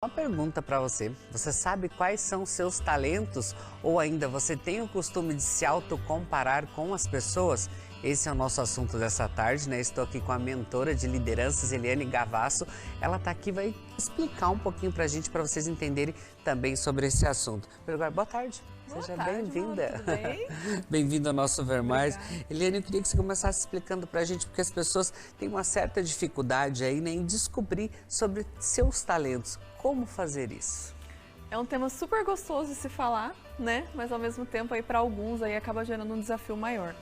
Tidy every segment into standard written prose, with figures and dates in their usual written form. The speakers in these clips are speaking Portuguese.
Uma pergunta para você. Você sabe quais são seus talentos ou ainda você tem o costume de se autocomparar com as pessoas? Esse é o nosso assunto dessa tarde, né? Estou aqui com a mentora de lideranças, Eliane Gavasso. Ela está aqui, vai explicar um pouquinho para a gente, para vocês entenderem também sobre esse assunto. Agora, boa tarde. Seja bem-vinda. Tudo bem? Bem-vindo ao nosso Ver Mais. Eliane, eu queria que você começasse explicando para a gente, porque as pessoas têm uma certa dificuldade aí, né, em descobrir sobre seus talentos. Como fazer isso? É um tema super gostoso de se falar, né? Mas ao mesmo tempo aí para alguns aí acaba gerando um desafio maior,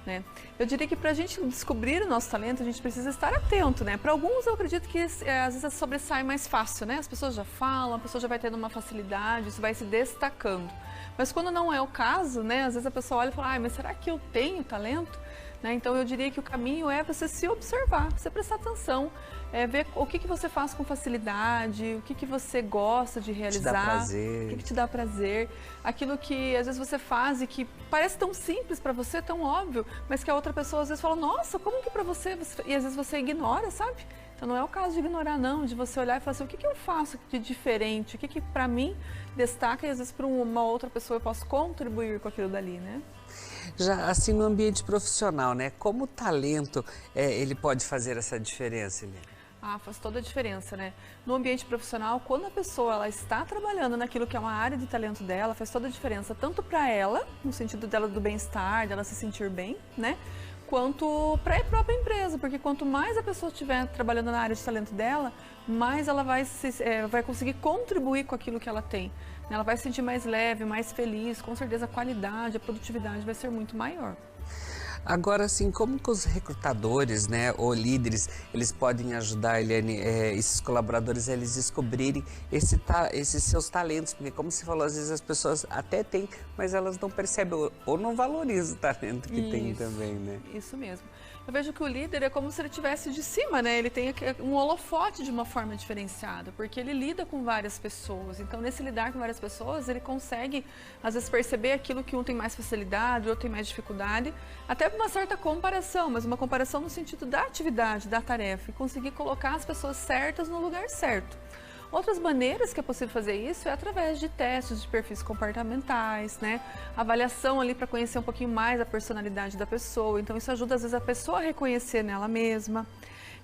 né? Eu diria que para a gente descobrir o nosso talento, a gente precisa estar atento, né? Para alguns eu acredito que às vezes sobressai mais fácil, né? As pessoas já falam, a pessoa já vai tendo uma facilidade, isso vai se destacando. Mas quando não é o caso, né? Às vezes a pessoa olha e fala, ai, mas será que eu tenho talento? Né? Então eu diria que o caminho é você se observar, você prestar atenção, ver o que você faz com facilidade, o que você gosta de realizar, o que te dá prazer, aquilo que às vezes você faz e que parece tão simples para você, tão óbvio, mas que a outra pessoa às vezes fala, nossa, como que para você? E às vezes você ignora, sabe? Então não é o caso de ignorar não, de você olhar e falar assim, o que eu faço de diferente, o que para mim destaca e às vezes para uma outra pessoa eu posso contribuir com aquilo dali, né? Já assim no ambiente profissional, né? Como o talento ele pode fazer essa diferença, Eliane? Ah, faz toda a diferença, né? No ambiente profissional, quando a pessoa ela está trabalhando naquilo que é uma área de talento dela, faz toda a diferença, tanto para ela, no sentido dela do bem-estar, dela se sentir bem, né? Quanto para a própria empresa, porque quanto mais a pessoa estiver trabalhando na área de talento dela, mais ela vai conseguir contribuir com aquilo que ela tem. Ela vai se sentir mais leve, mais feliz, com certeza a qualidade, a produtividade vai ser muito maior. Agora, assim, como que os recrutadores, né, ou líderes, eles podem ajudar, Eliane, esses colaboradores a eles descobrirem esses seus talentos? Porque, como você falou, às vezes as pessoas até têm, mas elas não percebem ou não valorizam o talento que tem também, né? Isso mesmo. Eu vejo que o líder é como se ele estivesse de cima, né? Ele tem um holofote de uma forma diferenciada, porque ele lida com várias pessoas. Então, nesse lidar com várias pessoas, ele consegue, às vezes, perceber aquilo que um tem mais facilidade, o outro tem mais dificuldade, até uma certa comparação, mas uma comparação no sentido da atividade, da tarefa, e conseguir colocar as pessoas certas no lugar certo. Outras maneiras que é possível fazer isso é através de testes de perfis comportamentais, né? Avaliação ali para conhecer um pouquinho mais a personalidade da pessoa. Então isso ajuda às vezes a pessoa a reconhecer nela mesma.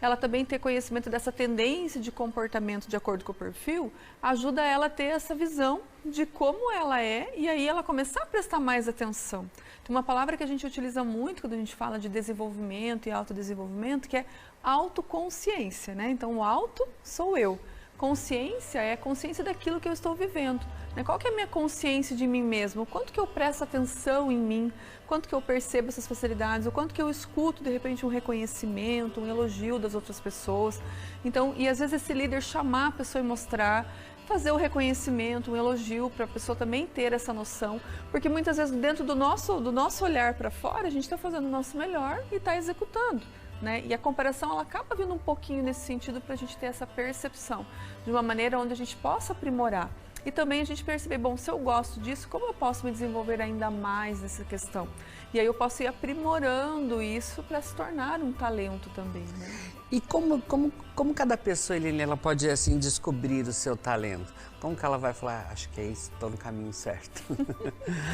Ela também ter conhecimento dessa tendência de comportamento de acordo com o perfil, ajuda ela a ter essa visão de como ela é e aí ela começar a prestar mais atenção. Tem uma palavra que a gente utiliza muito quando a gente fala de desenvolvimento e autodesenvolvimento, que é autoconsciência, né? Então o auto sou eu. Consciência é a consciência daquilo que eu estou vivendo, né? Qual que é a minha consciência de mim mesmo? O quanto que eu presto atenção em mim? Quanto que eu percebo essas facilidades? O quanto que eu escuto, de repente, um reconhecimento, um elogio das outras pessoas? Então, e às vezes esse líder chamar a pessoa e mostrar, fazer o reconhecimento, um elogio para a pessoa também ter essa noção, porque muitas vezes dentro do nosso olhar para fora, a gente está fazendo o nosso melhor e está executando. Né? E a comparação ela acaba vindo um pouquinho nesse sentido para a gente ter essa percepção de uma maneira onde a gente possa aprimorar e também a gente perceber, bom, se eu gosto disso, como eu posso me desenvolver ainda mais nessa questão? E aí eu posso ir aprimorando isso para se tornar um talento também, né? E como cada pessoa, Eliane, ela pode assim descobrir o seu talento? Como que ela vai falar, acho que é isso, estou no caminho certo?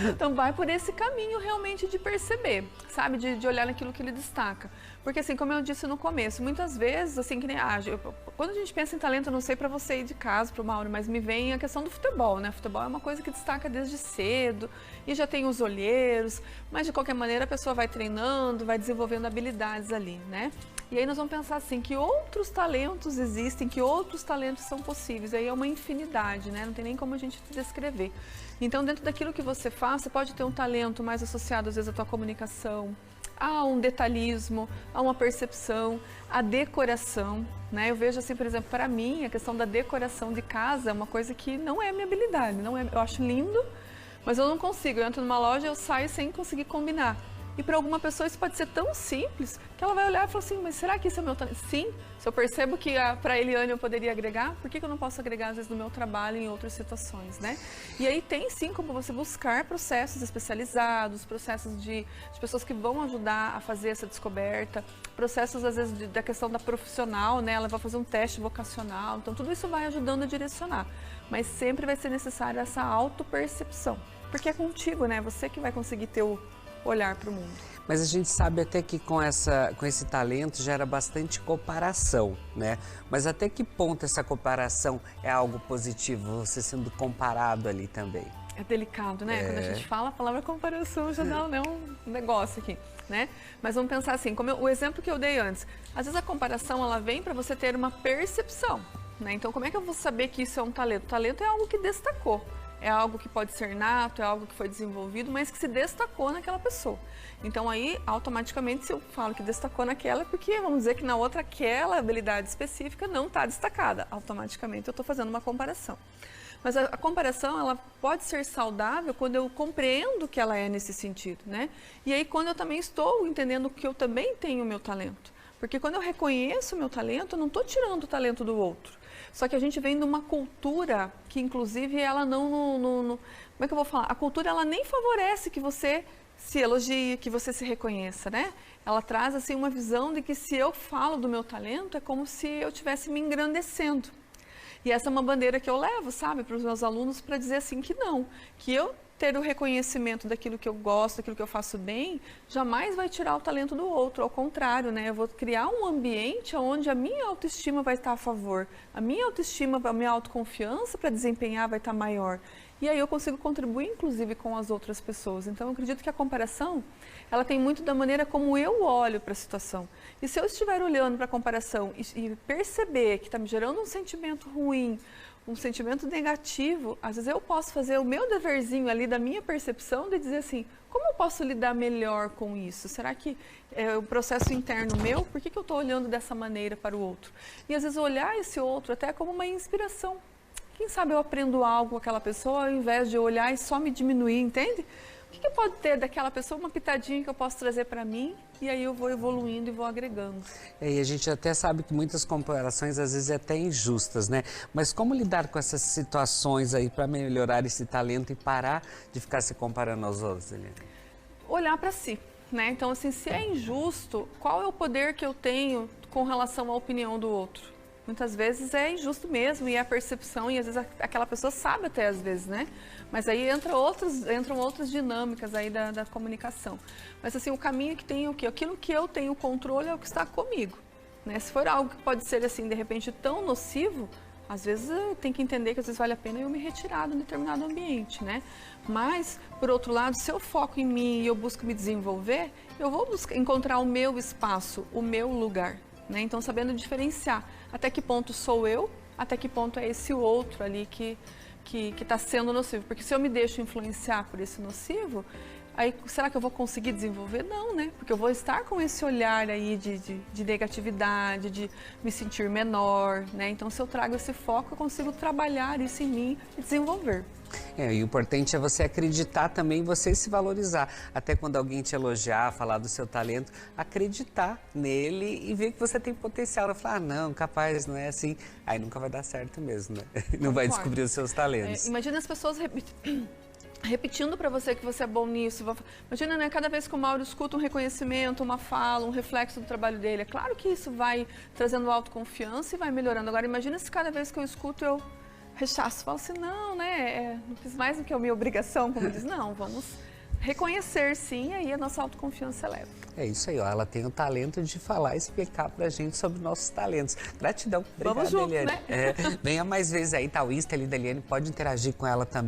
Então vai por esse caminho realmente de perceber, sabe? De olhar naquilo que ele destaca. Porque assim, como eu disse no começo, muitas vezes, assim, que nem quando a gente pensa em talento, eu não sei para você ir de casa, para o Mauro, mas me vem a questão do futebol, né? Futebol é uma coisa que destaca desde cedo e já tem os olheiros, mas de qualquer maneira a pessoa vai treinando, vai desenvolvendo habilidades ali, né? E aí nós vamos pensar assim, que outros talentos existem, que outros talentos são possíveis. Aí é uma infinidade, né? Não tem nem como a gente descrever. Então, dentro daquilo que você faz, você pode ter um talento mais associado, às vezes, à tua comunicação, a um detalhismo, a uma percepção, a decoração, né? Eu vejo assim, por exemplo, para mim, a questão da decoração de casa é uma coisa que não é minha habilidade, não é, eu acho lindo, mas eu não consigo. Eu entro numa loja e eu saio sem conseguir combinar. E para alguma pessoa isso pode ser tão simples que ela vai olhar e falar assim, mas será que isso é meu talento? Sim, se eu percebo que para a Eliane eu poderia agregar, por que eu não posso agregar às vezes no meu trabalho em outras situações, né? E aí tem sim como você buscar processos especializados, processos de pessoas que vão ajudar a fazer essa descoberta, processos às vezes da questão da profissional, né? Ela vai fazer um teste vocacional, então tudo isso vai ajudando a direcionar. Mas sempre vai ser necessário essa autopercepção, porque é contigo, né? Você que vai conseguir ter o olhar para o mundo. Mas a gente sabe até que com esse talento gera bastante comparação, né? Mas até que ponto essa comparação é algo positivo, você sendo comparado ali também? É delicado, né? Quando a gente fala a palavra comparação, já dá um negócio aqui, né? Mas vamos pensar assim, como o exemplo que eu dei antes. Às vezes a comparação, ela vem para você ter uma percepção, né? Então, como é que eu vou saber que isso é um talento? O talento é algo que destacou. É algo que pode ser nato, é algo que foi desenvolvido, mas que se destacou naquela pessoa. Então aí, automaticamente, se eu falo que destacou naquela, é porque vamos dizer que na outra aquela habilidade específica não está destacada. Automaticamente eu estou fazendo uma comparação. Mas a comparação, ela pode ser saudável quando eu compreendo que ela é nesse sentido, né? E aí quando eu também estou entendendo que eu também tenho o meu talento. Porque quando eu reconheço o meu talento, eu não estou tirando o talento do outro. Só que a gente vem de uma cultura que, inclusive, ela não... Como é que eu vou falar? A cultura, ela nem favorece que você se elogie, que você se reconheça, né? Ela traz, assim, uma visão de que se eu falo do meu talento, é como se eu estivesse me engrandecendo. E essa é uma bandeira que eu levo, sabe, para os meus alunos, para dizer assim que não, que eu ter o reconhecimento daquilo que eu gosto, daquilo que eu faço bem, jamais vai tirar o talento do outro, ao contrário, né? Eu vou criar um ambiente onde a minha autoestima vai estar a favor, a minha autoestima, a minha autoconfiança para desempenhar vai estar maior. E aí eu consigo contribuir, inclusive, com as outras pessoas. Então, eu acredito que a comparação, ela tem muito da maneira como eu olho para a situação. E se eu estiver olhando para a comparação e perceber que está me gerando um sentimento ruim, um sentimento negativo, às vezes eu posso fazer o meu deverzinho ali da minha percepção de dizer assim, como eu posso lidar melhor com isso? Será que é o processo interno meu? Por que eu estou olhando dessa maneira para o outro? E às vezes olhar esse outro até como uma inspiração. Quem sabe eu aprendo algo com aquela pessoa ao invés de olhar e só me diminuir, entende? O que pode ter daquela pessoa, uma pitadinha que eu posso trazer para mim e aí eu vou evoluindo e vou agregando. E a gente até sabe que muitas comparações às vezes é até injustas, né? Mas como lidar com essas situações aí para melhorar esse talento e parar de ficar se comparando aos outros, Eliane? Olhar para si, né? Então, assim, se é injusto, qual é o poder que eu tenho com relação à opinião do outro? Muitas vezes é injusto mesmo e é a percepção, e às vezes aquela pessoa sabe até às vezes, né? Mas aí entram outras dinâmicas aí da comunicação. Mas assim, o caminho que tem o quê? Aquilo que eu tenho controle é o que está comigo, né? Se for algo que pode ser assim, de repente, tão nocivo, às vezes eu tenho que entender que às vezes vale a pena eu me retirar de um determinado ambiente, né? Mas, por outro lado, se eu foco em mim e eu busco me desenvolver, eu vou encontrar o meu espaço, o meu lugar, né? Então, sabendo diferenciar até que ponto sou eu, até que ponto é esse outro ali que está sendo nocivo. Porque se eu me deixo influenciar por esse nocivo, aí será que eu vou conseguir desenvolver? Não, né? Porque eu vou estar com esse olhar aí de negatividade, de me sentir menor, né? Então, se eu trago esse foco, eu consigo trabalhar isso em mim e desenvolver. E o importante é você acreditar também em você se valorizar. Até quando alguém te elogiar, falar do seu talento, acreditar nele e ver que você tem potencial. Ela falar, não, capaz, não é assim. Aí nunca vai dar certo mesmo, né? Não vai descobrir os seus talentos. Imagina as pessoas repetindo para você que você é bom nisso. Imagina, né, cada vez que o Mauro escuta um reconhecimento, uma fala, um reflexo do trabalho dele. É claro que isso vai trazendo autoconfiança e vai melhorando. Agora, imagina se cada vez que eu escuto, eu rechaço, falo assim, não, né, não fiz mais do que a minha obrigação, como diz, não, vamos reconhecer sim, e aí a nossa autoconfiança eleva. É isso aí, ó, ela tem o talento de falar e explicar pra gente sobre nossos talentos. Gratidão, obrigada, Vamos junto, Eliane. né? Venha mais vezes aí, tá o Insta ali da Eliane, pode interagir com ela também.